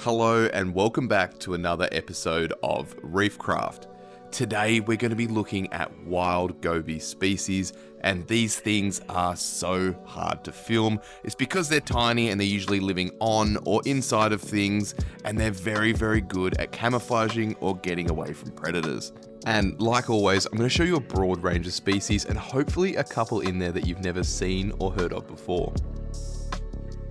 Hello and welcome back to another episode of Reefcraft. Today we're going to be looking at wild goby species, and these things are so hard to film. It's because they're tiny and they're usually living on or inside of things, and they're very good at camouflaging or getting away from predators. And like always, I'm going to show you a broad range of species and hopefully a couple in there that you've never seen or heard of before.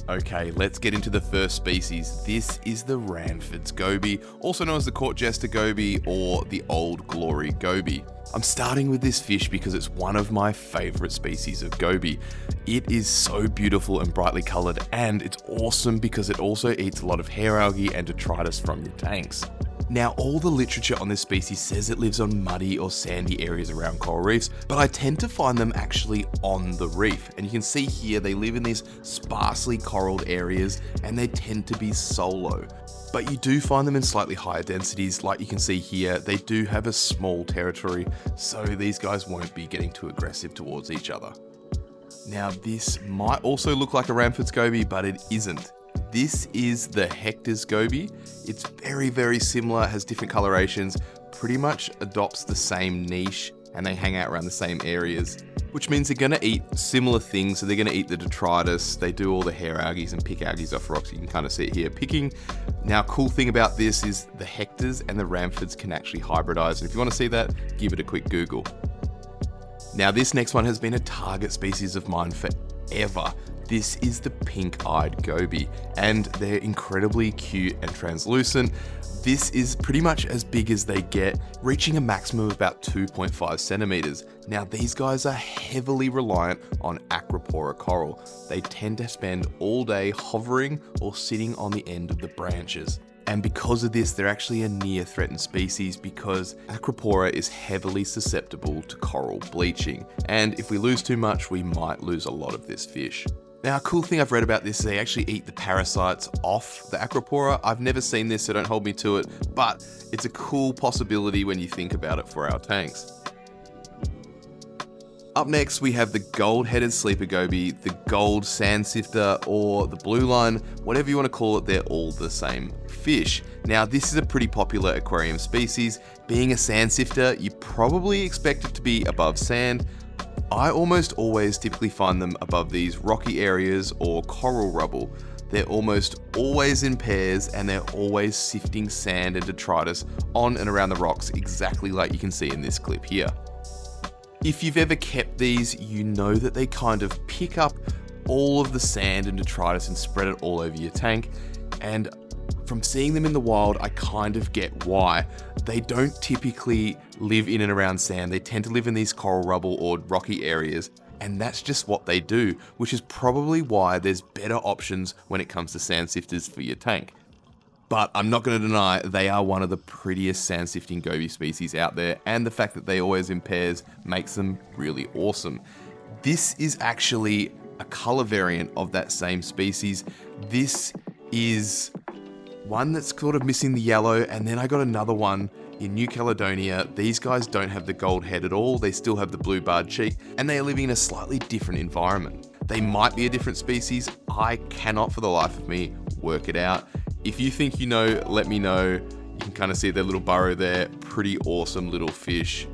Okay, let's get into the first species. This is the Rainford's Goby, also known as the Court Jester Goby or the Old Glory Goby. I'm starting with this fish because it's one of my favourite species of goby. It is so beautiful and brightly coloured, and it's awesome because it also eats a lot of hair algae and detritus from your tanks. Now, all the literature on this species says it lives on muddy or sandy areas around coral reefs, but I tend to find them actually on the reef. And you can see here, they live in these sparsely coralled areas and they tend to be solo. But you do find them in slightly higher densities, like you can see here. They do have a small territory, so these guys won't be getting too aggressive towards each other. Now, this might also look like a Rainford's Goby, but it isn't. This is the Hector's Goby. It's very similar, has different colorations, pretty much adopts the same niche, and they hang out around the same areas, which means they're going to eat similar things. So they're going to eat the detritus, they do all the hair algae and pick algae off rocks. You can kind of see it here picking. Now, cool thing about this is the Hectors and the Rainfords can actually hybridize, and if you want to see that, give it a quick Google. Now, this next one has been a target species of mine forever. This is the pink-eyed goby, and they're incredibly cute and translucent. This is pretty much as big as they get, reaching a maximum of about 2.5 centimeters. Now, these guys are heavily reliant on acropora coral. They tend to spend all day hovering or sitting on the end of the branches. And because of this, they're actually a near threatened species because acropora is heavily susceptible to coral bleaching. And if we lose too much, we might lose a lot of this fish. Now, a cool thing I've read about this is they actually eat the parasites off the acropora. I've never seen this, so don't hold me to it, but it's a cool possibility when you think about it for our tanks. Up next, we have the gold-headed sleeper goby, the gold Sandsifter, or the Blueline, whatever you want to call it, they're all the same fish. Now, this is a pretty popular aquarium species. Being a Sandsifter, you probably expect it to be above sand. I almost always typically find them above these rocky areas or coral rubble. They're almost always in pairs and they're always sifting sand and detritus on and around the rocks, exactly like you can see in this clip here. If you've ever kept these, you know that they kind of pick up all of the sand and detritus and spread it all over your tank. And from seeing them in the wild, I kind of get why. They don't typically live in and around sand. They tend to live in these coral rubble or rocky areas, and that's just what they do, which is probably why there's better options when it comes to Sandsifters for your tank. But I'm not going to deny they are one of the prettiest sand-sifting goby species out there, and the fact that they always in pairs makes them really awesome. This is actually a color variant of that same species. This is one that's sort of missing the yellow, and then I got another one in New Caledonia. These guys don't have the gold head at all, they still have the blue barred cheek, and they are living in a slightly different environment. They might be a different species, I cannot for the life of me work it out. If you think you know, let me know. You can kind of see their little burrow there, pretty awesome little fish.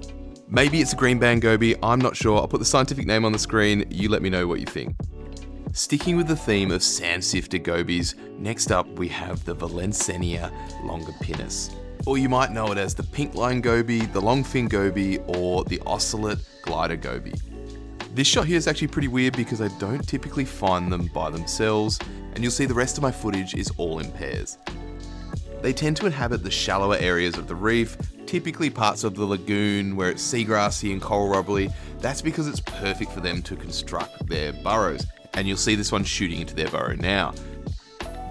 Maybe it's a Greenband Goby, I'm not sure. I'll put the scientific name on the screen, you let me know what you think. Sticking with the theme of Sandsifter gobies, next up we have the Valenciennea longipinnis. Or you might know it as the pink line goby, the longfin goby, or the Ocellate Glidergoby. This shot here is actually pretty weird because I don't typically find them by themselves, and you'll see the rest of my footage is all in pairs. They tend to inhabit the shallower areas of the reef, typically parts of the lagoon where it's seagrassy and coral rubbly. That's because it's perfect for them to construct their burrows, and you'll see this one shooting into their burrow now.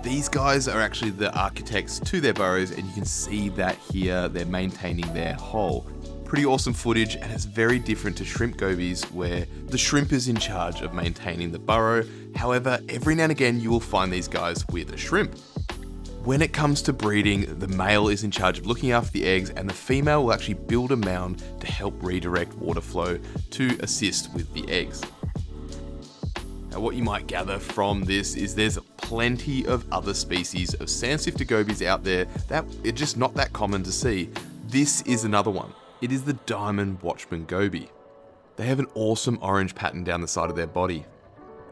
These guys are actually the architects to their burrows, and you can see that here they're maintaining their hole. Pretty awesome footage, and it's very different to shrimp gobies where the shrimp is in charge of maintaining the burrow. However, every now and again you will find these guys with a shrimp. When it comes to breeding, the male is in charge of looking after the eggs, and the female will actually build a mound to help redirect water flow to assist with the eggs. Now, what you might gather from this is there's plenty of other species of Sandsifter gobies out there that are just not that common to see. This is another one. It is the diamond Watchman goby. They have an awesome orange pattern down the side of their body.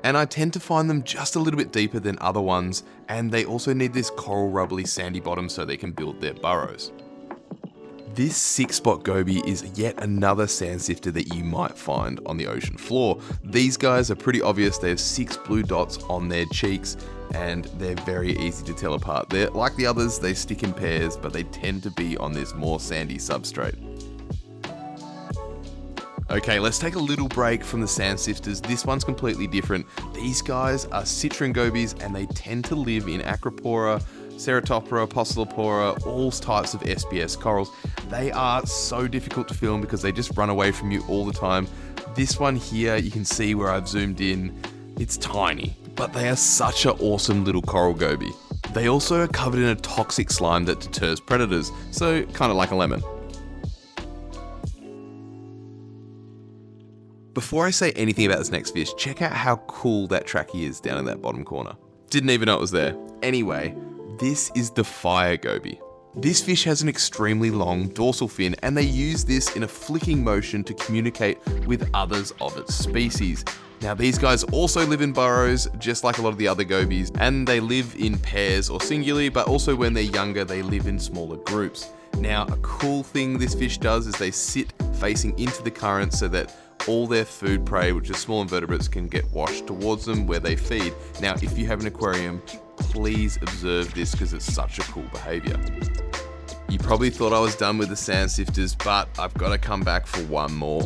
And I tend to find them just a little bit deeper than other ones, and they also need this coral rubbly sandy bottom so they can build their burrows. This Sixspot Goby is yet another Sandsifter that you might find on the ocean floor. These guys are pretty obvious. They have 6 blue dots on their cheeks and they're very easy to tell apart. They're like the others, they stick in pairs, but they tend to be on this more sandy substrate. Okay, let's take a little break from the Sandsifters. This one's completely different. These guys are Citrine Gobies and they tend to live in Acropora, Ceratopora, Poecilopora, all types of SPS corals. They are so difficult to film because they just run away from you all the time. This one here, you can see where I've zoomed in, it's tiny, but they are such an awesome little coral goby. They also are covered in a toxic slime that deters predators, so kind of like a lemon. Before I say anything about this next fish, check out how cool that trachea is down in that bottom corner. Didn't even know it was there. Anyway, this is the fire goby. This fish has an extremely long dorsal fin and they use this in a flicking motion to communicate with others of its species. Now these guys also live in burrows, just like a lot of the other gobies, and they live in pairs or singularly, but also when they're younger, they live in smaller groups. Now, a cool thing this fish does is they sit facing into the current so that all their food prey, which is small invertebrates, can get washed towards them where they feed. Now, if you have an aquarium, please observe this because it's such a cool behavior. You probably thought I was done with the Sandsifters, but I've got to come back for one more.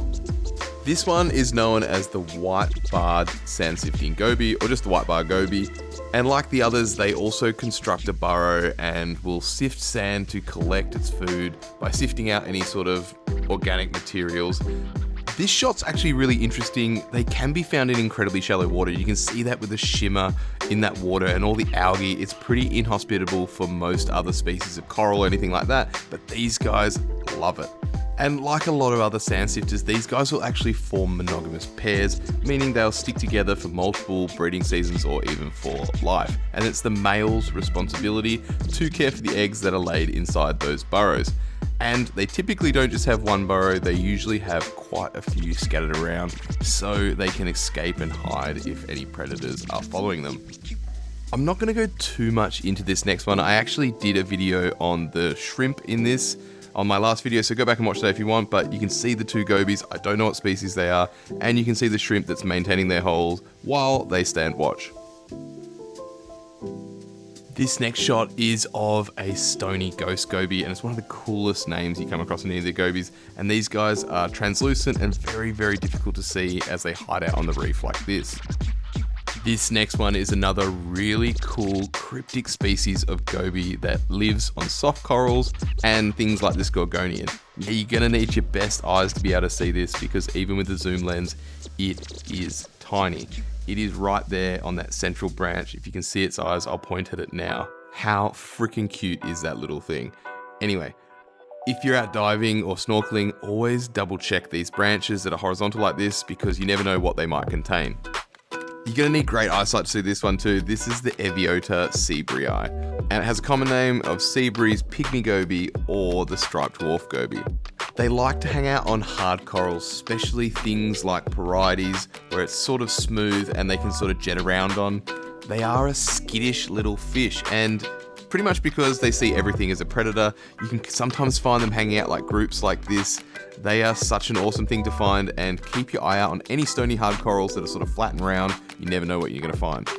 This one is known as the white-barred sandsifting goby, or just the white-barred goby. And like the others, they also construct a burrow and will sift sand to collect its food by sifting out any sort of organic materials. This shot's actually really interesting. They can be found in incredibly shallow water. You can see that with the shimmer in that water and all the algae. It's pretty inhospitable for most other species of coral or anything like that, but these guys love it. And like a lot of other Sandsifters, these guys will actually form monogamous pairs, meaning they'll stick together for multiple breeding seasons or even for life. And it's the male's responsibility to care for the eggs that are laid inside those burrows. And they typically don't just have one burrow, they usually have quite a few scattered around so they can escape and hide if any predators are following them. I'm not going to go too much into this next one. I actually did a video on the shrimp in this on my last video, so go back and watch that if you want, but you can see the two gobies, I don't know what species they are, and you can see the shrimp that's maintaining their holes while they stand watch. This next shot is of a stony ghost goby, and it's one of the coolest names you come across in any of the gobies, and these guys are translucent and very, very difficult to see as they hide out on the reef like this. This next one is another really cool cryptic species of goby that lives on soft corals and things like this gorgonian. Yeah, you're gonna need your best eyes to be able to see this because even with the zoom lens, it is tiny. It is right there on that central branch. If you can see its eyes, I'll point at it now. How freaking cute is that little thing? Anyway, if you're out diving or snorkeling, always double check these branches that are horizontal like this because you never know what they might contain. You're gonna need great eyesight to see this one too. This is the Eviota seabrii, and it has a common name of seabreeze, pygmy goby, or the striped dwarf goby. They like to hang out on hard corals, especially things like parietes, where it's sort of smooth and they can sort of jet around on. They are a skittish little fish, and pretty much because they see everything as a predator, you can sometimes find them hanging out like groups like this. They are such an awesome thing to find, and keep your eye out on any stony hard corals that are sort of flat and round. You never know what you're going to find.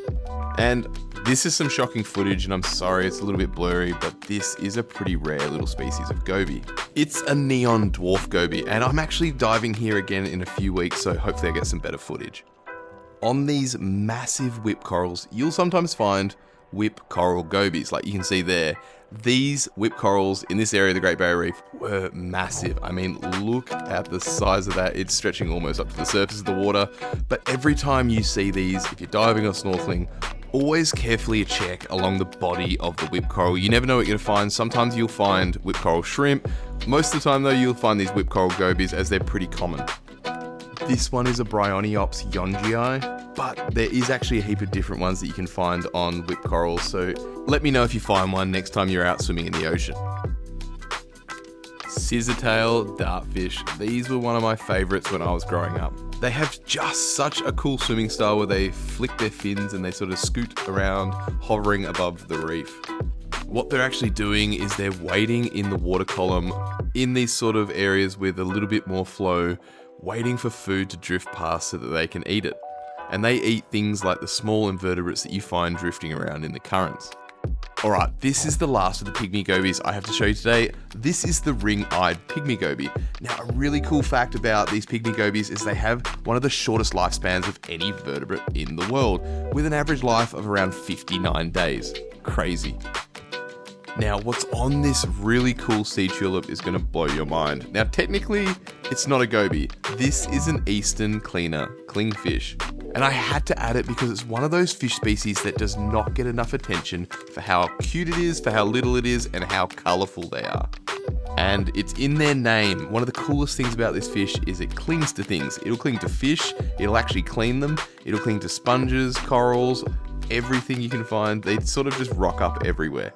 And this is some shocking footage, and I'm sorry it's a little bit blurry, but this is a pretty rare little species of goby. It's a neon dwarf goby, and I'm actually diving here again in a few weeks, so hopefully I get some better footage. On these massive whip corals, you'll sometimes find whip coral gobies, like you can see there. These whip corals in this area of the Great Barrier Reef were massive. I mean, look at the size of that. It's stretching almost up to the surface of the water. But every time you see these, if you're diving or snorkeling, always carefully check along the body of the whip coral. You never know what you're going to find. Sometimes you'll find whip coral shrimp. Most of the time though, you'll find these whip coral gobies as they're pretty common. This one is a Bryaninops yongii. but there is actually a heap of different ones that you can find on whip corals, so let me know if you find one next time you're out swimming in the ocean. Scissortail dartfish. These were one of my favorites when I was growing up. They have just such a cool swimming style where they flick their fins and they sort of scoot around, hovering above the reef. What they're actually doing is they're wading in the water column in these sort of areas with a little bit more flow, waiting for food to drift past so that they can eat it. And they eat things like the small invertebrates that you find drifting around in the currents. Alright, this is the last of the Pygmy Gobies I have to show you today. This is the ring-eyed Pygmy Goby. Now, a really cool fact about these Pygmy Gobies is they have one of the shortest lifespans of any vertebrate in the world, with an average life of around 59 days. Crazy. Now, what's on this really cool sea tulip is going to blow your mind. Now, technically, it's not a goby. This is an eastern cleaner clingfish. And I had to add it because it's one of those fish species that does not get enough attention for how cute it is, for how little it is, and how colourful they are. And it's in their name. One of the coolest things about this fish is it clings to things. It'll cling to fish, it'll actually clean them, it'll cling to sponges, corals, everything you can find. They sort of just rock up everywhere.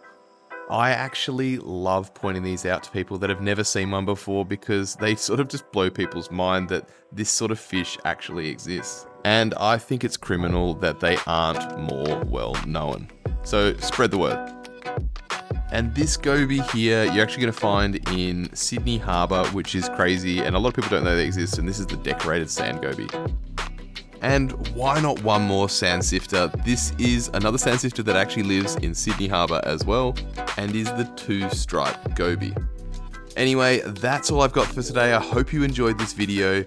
I actually love pointing these out to people that have never seen one before because they sort of just blow people's mind that this sort of fish actually exists. And I think it's criminal that they aren't more well known. So spread the word. And this goby here, you're actually going to find in Sydney Harbour, which is crazy, and a lot of people don't know they exist, and this is the decorated sand goby. And why not one more Sandsifter? This is another Sandsifter that actually lives in Sydney Harbour as well, and is the 2-striped goby. Anyway, that's all I've got for today. I hope you enjoyed this video.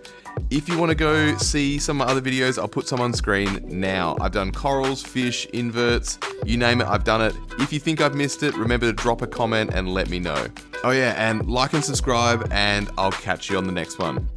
If you want to go see some other videos, I'll put some on screen now. I've done corals, fish, inverts, you name it, I've done it. If you think I've missed it, remember to drop a comment and let me know. Oh yeah, and like and subscribe, and I'll catch you on the next one.